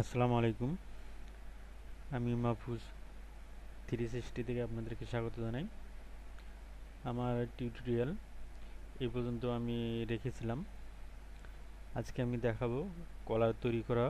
আসসালামু আলাইকুম। আমি মাহফুজ 360 থেকে আপনাদেরকে স্বাগত জানাই। আমার টিউটোরিয়াল এই পর্যন্ত আমি রেখেছিলাম। আজকে আমি দেখাবো কলার তৈরি করা।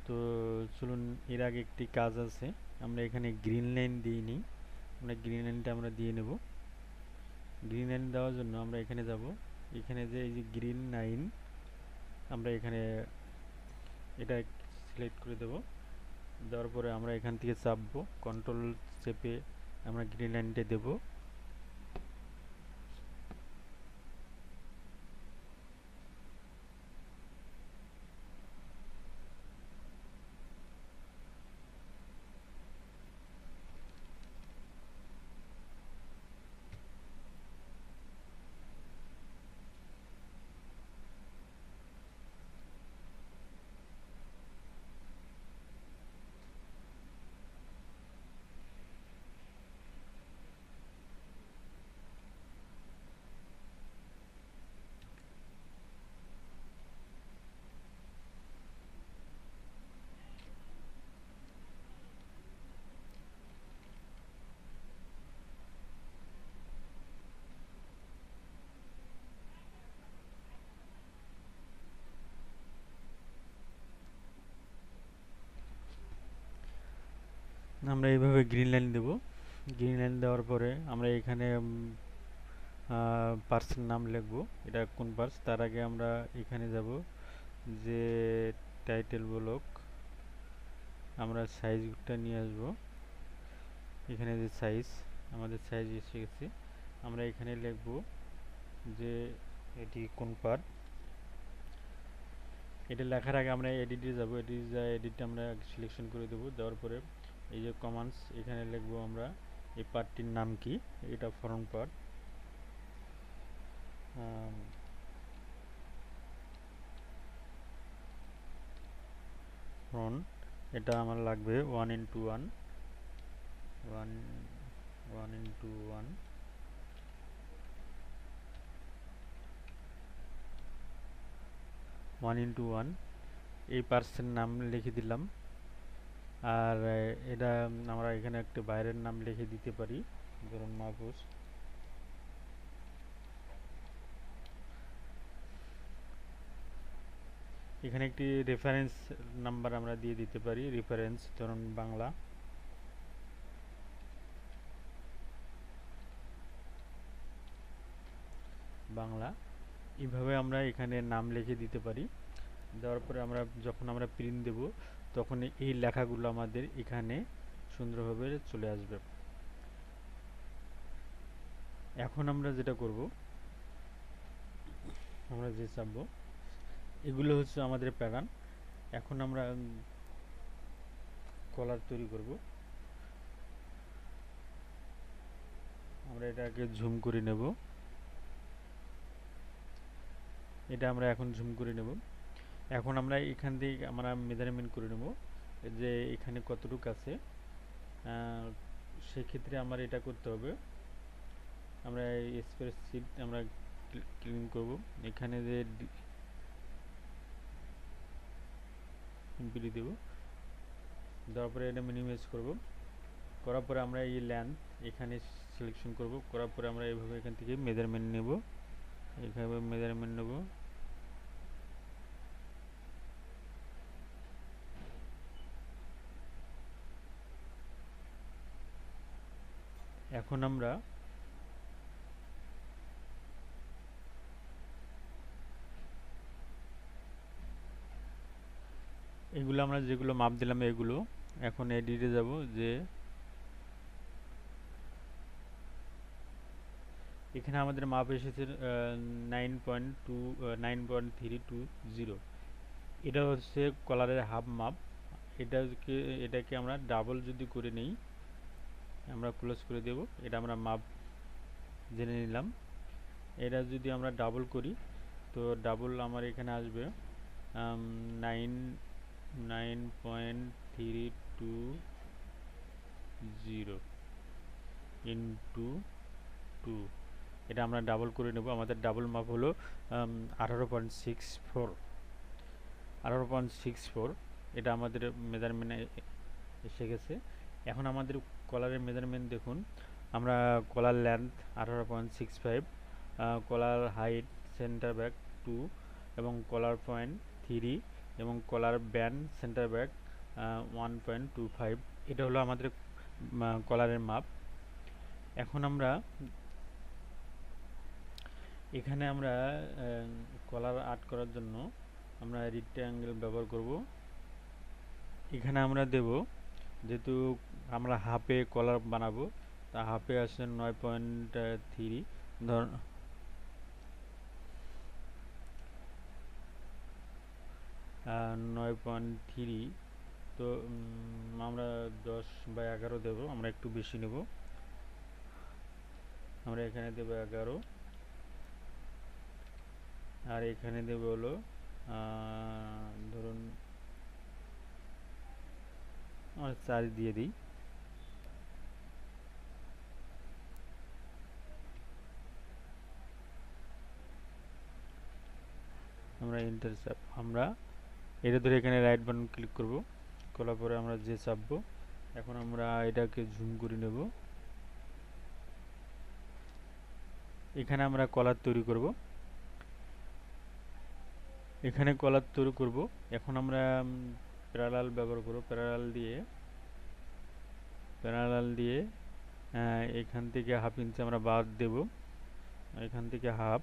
তো চলুন, এর আগে একটি কাজ আছে। আমরা এখানে গ্রিন লাইন দিইনি, আমরা গ্রিন লাইনটা আমরা দিয়ে নেব। গ্রিন লাইন দেওয়ার জন্য আমরা এখানে যাব। এখানে যে এই যে গ্রিন লাইন, আমরা এখানে এটা সিলেক্ট করে দেব। দেওয়ার পরে আমরা এখান থেকে চাপবো, কন্ট্রোল চেপে আমরা গ্রিন লাইনটা দেব। আমরা এইভাবে গ্রিন লাইন দেব। গ্রিন লাইন দেওয়ার পরে আমরা এখানে পার্সের নাম লিখব। এটা কোন পার্স, তার আগে আমরা এখানে যাব যে টাইটেল ব্লক, আমরা সাইজটা নিয়ে আসব। এখানে যে সাইজ, আমাদের সাইজ এসে গেছে। আমরা এখানে লিখব যে এটি কোন পার্ট। এটা লেখার আগে আমরা এডিটে যাব। এডিটে আমরা সিলেকশন করে দেব। দেওয়ার পরে এই যে কমান্ডস, এখানে লিখব আমরা এই পার্টটির নাম কি। এটা ফ্রন্ট পার্ট। ফ্রন্ট, এটা আমার লাগবে 1:1, 1:1, 1:1। এই পার্সের নাম লিখে দিলাম। আর এটা আমরা এখানে একটা বাইরের নাম লিখে দিতে পারি, ধরুন মাহফুজ। এখানে একটি রেফারেন্স নাম্বার আমরা দিয়ে দিতে পারি, রেফারেন্স ধরুন বাংলা। বাংলা এইভাবে আমরা এখানে নাম লিখে দিতে পারি। দেওয়ার পরে আমরা যখন আমরা প্রিন্ট দেব, তখন এই লেখাগুলো আমাদের এখানে সুন্দরভাবে চলে আসবে। এখন আমরা যেটা করব, আমরা যে চাপবো, এগুলো হচ্ছে আমাদের প্যাটার্ন। এখন আমরা কলার তৈরি করব। আমরা এটাকে ঝুম করে নেব। এটা আমরা এখন ঝুম করে নেব। এখন আমরা এখান থেকে আমরা মেজারমেন্ট করে নেব যে এখানে কতটুকু আছে। সেক্ষেত্রে আমার এটা করতে হবে, আমরা স্প্রেডশিট আমরা ক্লিন করব। এখানে যে ইম্পিলি দেব, দেওয়ার পরে এটা মিনিমাইজ করব। করার পরে আমরা এই লেন্থ এখানে সিলেকশন করব। করার পরে আমরা এইভাবে এখান থেকে মেজারমেন্ট নেব, এইভাবে মেজারমেন্ট নেব। এখন আমরা এগুলো আমরা যেগুলো মাপ দিলাম এগুলো এখন এডিটে যাব। যে এখানে আমাদের মাপ এসেছে 9.320। এটা হচ্ছে কলারের হাফ মাপ। এটাকে আমরা ডাবল যদি করে নেই, আমরা ক্লোজ করে দেব। এটা আমরা মাপ জেনে নিলাম। এটা যদি আমরা ডাবল করি, তো ডাবল আমার এখানে আসবে 9.320 ইন্টু 2। এটা আমরা ডাবল করে নেব। আমাদের ডাবল মাপ হলো 18.64। 18.64, এটা আমাদের মেজারমেন্টে এসে গেছে। এখন আমাদের কলারের মেজারমেন্ট দেখুন, আমরা কলার লেন্থ 18.65, কলার হাইট সেন্টার ব্যাক 2 এবং কলার পয়েন্ট 3 এবং কলার ব্যান্ড সেন্টার ব্যাক 1.25, এটা হলো আমাদের কলারের মাপ। এখন আমরা এখানে কলার আর্ট করার জন্য আমরা রেক্ট্যাঙ্গেল ব্যবহার করব। এখানে আমরা দেব, যেহেতু আমরা হাফে কলার বানাবো, তা হাফে আসে 9.3, ধর 9.3, তো আমরা 10/11 দেব, আমরা একটু বেশি নেব, আমরা এখানে দেব 11 আর এখানে দেব হলো ধরুন 4 দিয়ে দিই। আমরা ইন্টারসেপ্ট, আমরা এটা ধরে এখানে রাইট বাটন ক্লিক করব, করার পরে আমরা যে চাপবো। এখন আমরা এটাকে জুম করে নেব। এখানে আমরা কলার তৈরি করব, এখানে কলার তৈরি করব। এখন আমরা প্যারালাল ব্যবহার করব, প্যারালাল দিয়ে এখান থেকে 1/2 ইঞ্চি আমরা বাদ দেব, এখান থেকে হাফ,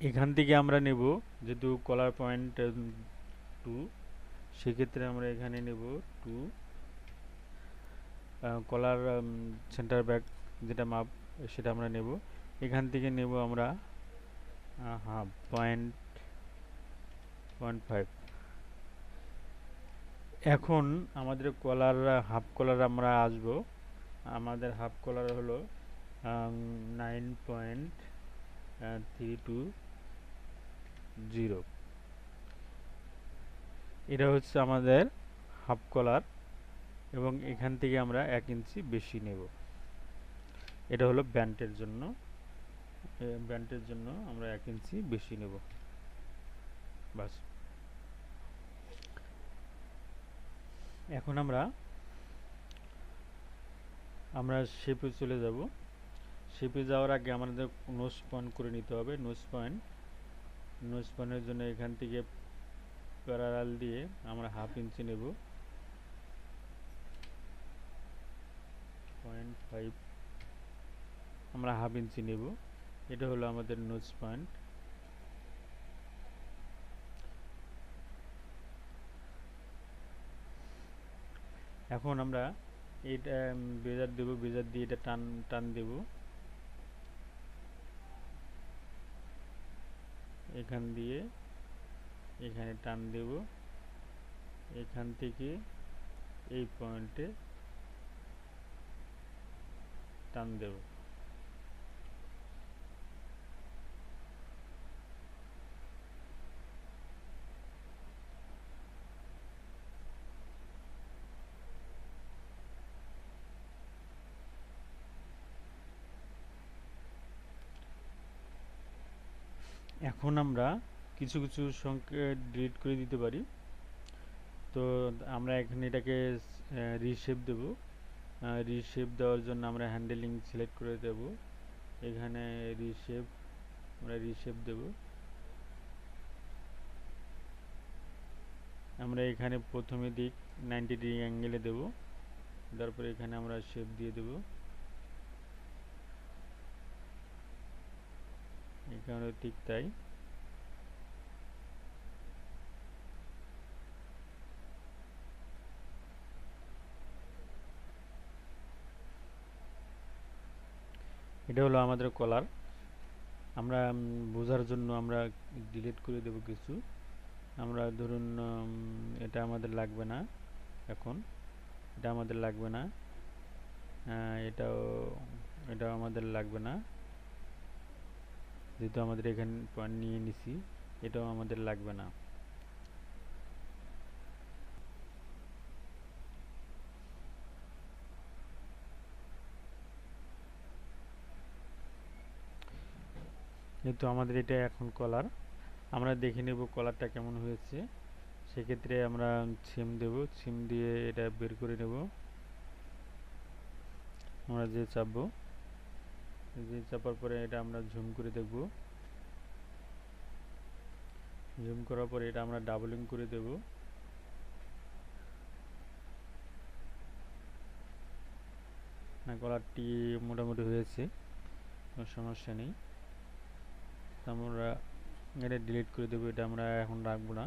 এখান থেকে আমরা নেব, যেহেতু কলার পয়েন্ট 2, সেক্ষেত্রে আমরা এখানে নেব 2, কলার সেন্টার ব্যাক যেটা মাপ সেটা আমরা নেব, এখান থেকে নেব আমরা হাফ, 0.5। এখন আমাদের কলার হাফ কলার আমরা আসব, আমাদের হাফ কলার হলো 9.320, এটা হচ্ছে আমাদের হাফ কলার, এবং এখান থেকে আমরা 1 ইঞ্চি বেশি নেব। এটা হলো ব্যান্ডের জন্য, আমরা 1 ইঞ্চি বেশি নেব, বাস। এখন আমরা শেপে চলে যাব। শেপে যাওয়ার আগে আমাদের নোজ পয়েন্ট করে নিতে হবে। নোজ পয়েন্টের জন্য এখান থেকে প্যারালাল দিয়ে আমরা 1/2 ইঞ্চি নেব, 0.5, আমরা 1/2 ইঞ্চি নেব, এটা হলো আমাদের নোজ পয়েন্ট। এখন আমরা এটা বেজার দেব, বেজার দিয়ে এটা টান দেব, এখান দিয়ে এখানে টান দেব, এখান থেকে এই পয়েন্টে টান দেব। এখন আমরা কিছু কিছু সংখ্যা ডিলিট করে দিতে পারি, তো আমরা এখানে এটাকে রিশেপ দেব। রিশেপ দেওয়ার জন্য আমরা হ্যান্ডেলিং সিলেক্ট করে দেব, এখানে আমরা রিশেপ দেব। আমরা এখানে প্রথমে দিক 90 ডিগ্রি অ্যাঙ্গেলে দেব, তারপরে এখানে আমরা শেপ দিয়ে দেব, এখানে ঠিক তাই। এটা হলো আমাদের কলার। আমরা বোঝার জন্য আমরা ডিলিট করে দেব কিছু, আমরা ধরুন এটা আমাদের লাগবে না, এখন এটা আমাদের লাগবে না, এটাও আমাদের লাগবে না, যেহেতু আমাদের এখানে পয়েন্ট নিয়ে নিছি, এটাও আমাদের লাগবে না। যেহেতু আমাদের এটা এখন কলার, আমরা দেখে নেব কলারটা কেমন হয়েছে। সেক্ষেত্রে আমরা সিম দেব, সিম দিয়ে এটা বের করে নেব। আমরা যে চাপবো, যে চাপার পরে এটা আমরা জুম করে দেখব। জুম করার পরে এটা আমরা ডাবলিং করে দেব। না, কলারটি মোটামুটি হয়েছে, কোনো সমস্যা নেই। আমরা এটা ডিলিট করে দেবো, এটা আমরা এখন রাখবো না।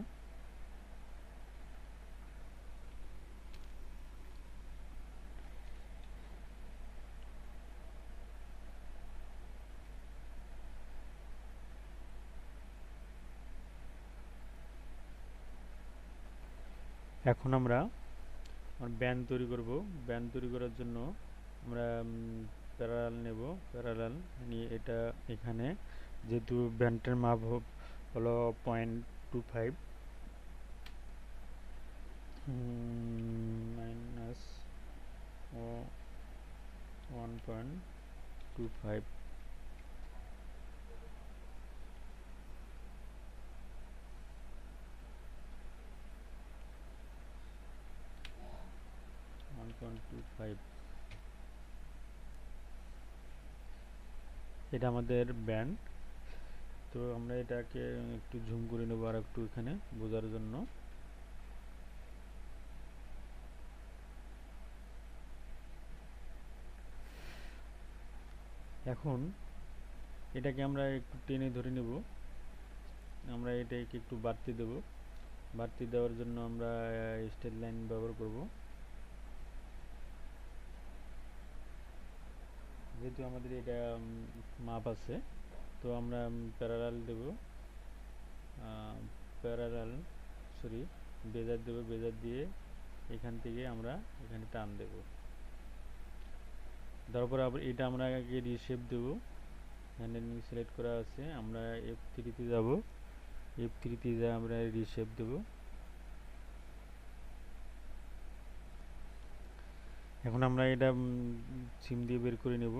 এখন আমরা ব্যান্ড তৈরি করব। ব্যান্ড তৈরি করার জন্য আমরা প্যারালাল নেব। প্যারালাল নিয়ে এটা এখানে, যেহেতু ব্যান্ডের মাপ হলো 0.25 মাইনাস 1.25, এটা আমাদের ব্যান্ড। তো আমরা এটাকে একটু জুম করে নেব আর একটু এখানে বোঝার জন্য। এখন এটাকে আমরা একটু টেনে ধরে নেব। আমরা এটাকে একটু বাড়তি দেব। বাড়তি দেওয়ার জন্য আমরা স্ট্রেট লাইন ব্যবহার করব। যেহেতু আমাদের এটা মাপ আছে, তো আমরা প্যারালাল দেব, প্যারালাল সরি বেজার দেব। বেজার দিয়ে এখান থেকে আমরা এখানে টান দেব। তারপর আবার এটা আমরা আগে রিশেপ দেব। হ্যান্ডেল সিলেক্ট করা আছে, আমরা F3 তে যাব। F3 তে যা আমরা রিশেপ দেব। এখন আমরা এটা সিম দিয়ে বের করে নেব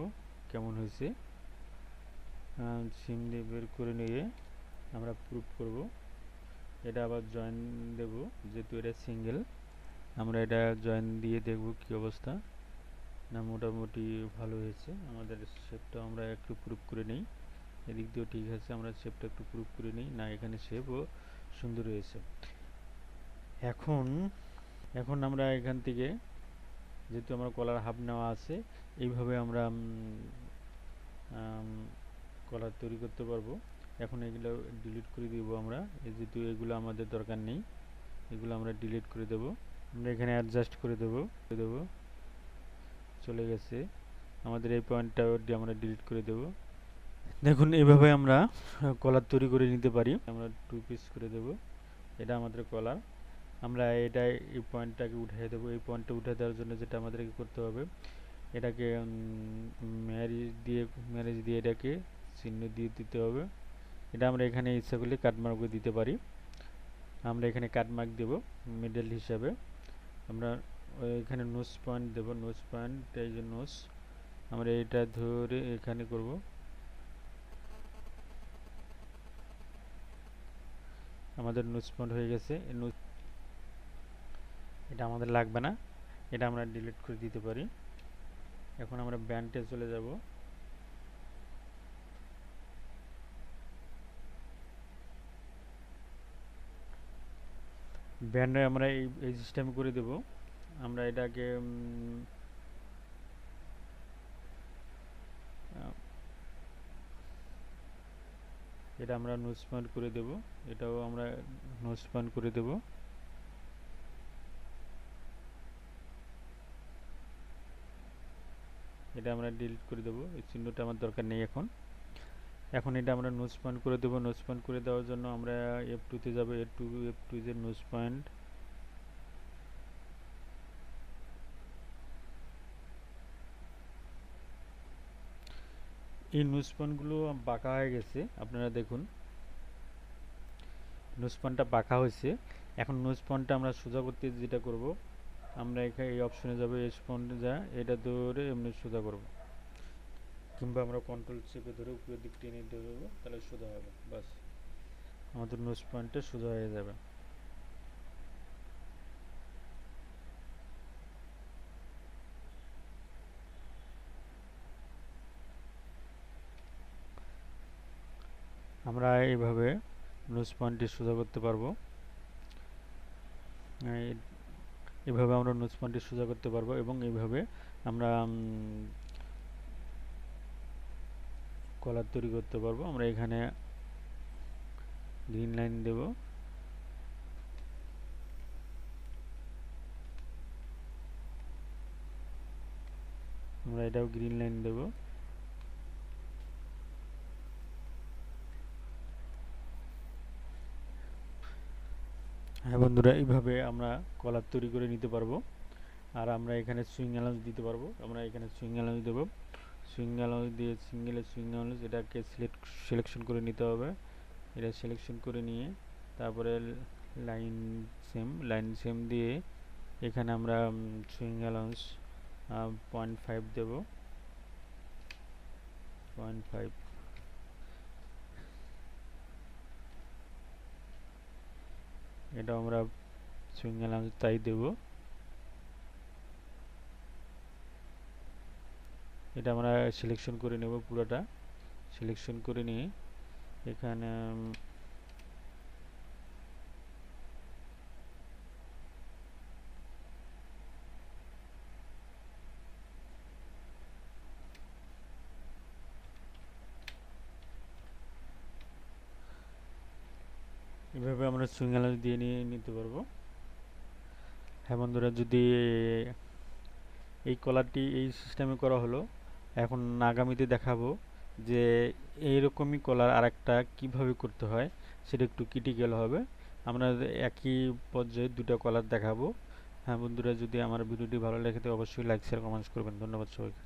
কেমন হয়েছে। সিম দিয়ে বের করে নিয়ে আমরা প্রুফ করব। এটা আবার জয়েন দেব, যেহেতু এটা সিঙ্গেল। আমরা এটা জয়েন দিয়ে দেখব কি অবস্থা। না, মোটামুটি ভালো হয়েছে। আমাদের শেপটা আমরা একটু প্রুফ করে নিই। এদিক দিয়েও ঠিক আছে, আমরা শেপটা একটু প্রুফ করে নিই। না, এখানে শেপও সুন্দর হয়েছে। এখন এখন আমরা এখান থেকে, যেহেতু আমার কলার হাফ নেওয়া আছে, এইভাবে আমরা কলার তৈরি করতে পারবো। এখন এগুলো ডিলিট করে দিব আমরা, যেহেতু এগুলো আমাদের দরকার নেই, এগুলো আমরা ডিলিট করে দেব। আমরা এখানে অ্যাডজাস্ট করে দেব। চলে গেছে। আমাদের এই পয়েন্টটা আমরা ডিলিট করে দেব। দেখুন, এইভাবে আমরা কলার তৈরি করে নিতে পারি। আমরা 2 পিস করে দেব। এটা আমাদের কলার। আমরা এটা এই পয়েন্টটাকে উঠিয়ে দেবো। এই পয়েন্টটা উঠে দেওয়ার জন্য যেটা আমাদেরকে করতে হবে, এটাকে ম্যারেজ দিয়ে এটাকে চিহ্ন দিয়ে দিতে হবে। এটা আমরা এখানে ইচ্ছা করলে কাটমার্কও দিতে পারি। আমরা এখানে কাটমার্ক দেব মিডল হিসাবে। আমরা এখানে নোজ পয়েন্ট দেব। নোজ পয়েন্ট, এই যে নোজ, আমরা এটা ধরে এখানে করব। আমাদের নোজ পয়েন্ট হয়ে গেছে। এটা আমাদের লাগবে না, এটা আমরা ডিলিট করে দিতে পারি। এখন আমরা ব্যান্ডে চলে যাব। ব্যান্ডে আমরা এই সিস্টেম করে দেব। আমরা এটাকে এটা আমরা নোজ পয়েন্ট করে দেব। এটাও আমরা নোজ পয়েন্ট করে দেব। এটা আমরা ডিলিট করে দেব, এই চিহ্নটা আমার দরকার নেই এখন। এখন এটা আমরা নোজ পয়েন্ট করে দেব। নোজ পয়েন্ট করে দেওয়ার জন্য আমরা F2 তে যাব। F2 যে নোজ পয়েন্ট, এই নোজ পয়েন্টগুলো বাঁকা হয়ে গেছে, আপনারা দেখুন নোজ পয়েন্টটা বাঁকা হয়েছে। এখন নোজ পয়েন্টটা আমরা সোজা করতে যেটা করব, আমরা এখানে এই অপশনে যাব, এজ পয়েন্টে যা এটা ধরে এমনি সোজা করব। কিংবা আমরা কন্ট্রোল চেপে ধরে উপরের দিক টেনে ধরবো, তাহলে সোজা হবে। বাস, আমাদের নোজ পয়েন্টটা সোজা হয়ে যাবে। আমরা এইভাবে নোজ পয়েন্টটি সোজা করতে পারবো। এভাবে আমরা নোজ পয়েন্টটি সোজা করতে পারবো এবং এইভাবে আমরা কলার তৈরি করতে পারবো। আমরা এখানে গ্রিন লাইন দেব, আমরা এটাও গ্রিন লাইন দেব। হ্যাঁ বন্ধুরা, এইভাবে আমরা কলার তৈরি করে নিতে পারবো। আর আমরা এখানে সুইং অ্যালাউন্স দিতে পারবো। আমরা এখানে সুইং অ্যালাউন্স দেবো। সুইং অ্যালাউন্স দিয়ে সিঙ্গেলের সুইং অ্যালাউন্স এটাকে সিলেকশন করে নিতে হবে। এটা সিলেকশন করে নিয়ে তারপরে লাইন সেম দিয়ে এখানে আমরা সুইং অ্যালাউন্স 0.5 দেব। 0.5 এটা আমরা সুইং অ্যালাউন্স তাই দেব। এটা আমরা সিলেকশন করে নেব, পুরোটা সিলেকশন করে নিয়ে এখানে এভাবে আমরা সুইং অ্যালাউন্স দিয়ে নিতে পারবো। হ্যাঁ বন্ধুরা, যদি এই কলারটি এই সিস্টেমে করা হলো, এখন আগামীতে দেখাবো যে এইরকমই কলার আরেকটা কিভাবে করতে হয়, সেটা একটু ক্রিটিক্যাল হবে। আমরা একই পর্যায়ে দুটো কলার দেখাবো। হ্যাঁ বন্ধুরা, যদি আমার ভিডিওটি ভালো লেগে থাকে অবশ্যই লাইক শেয়ার কমেন্টস করবেন। ধন্যবাদ সবাইকে।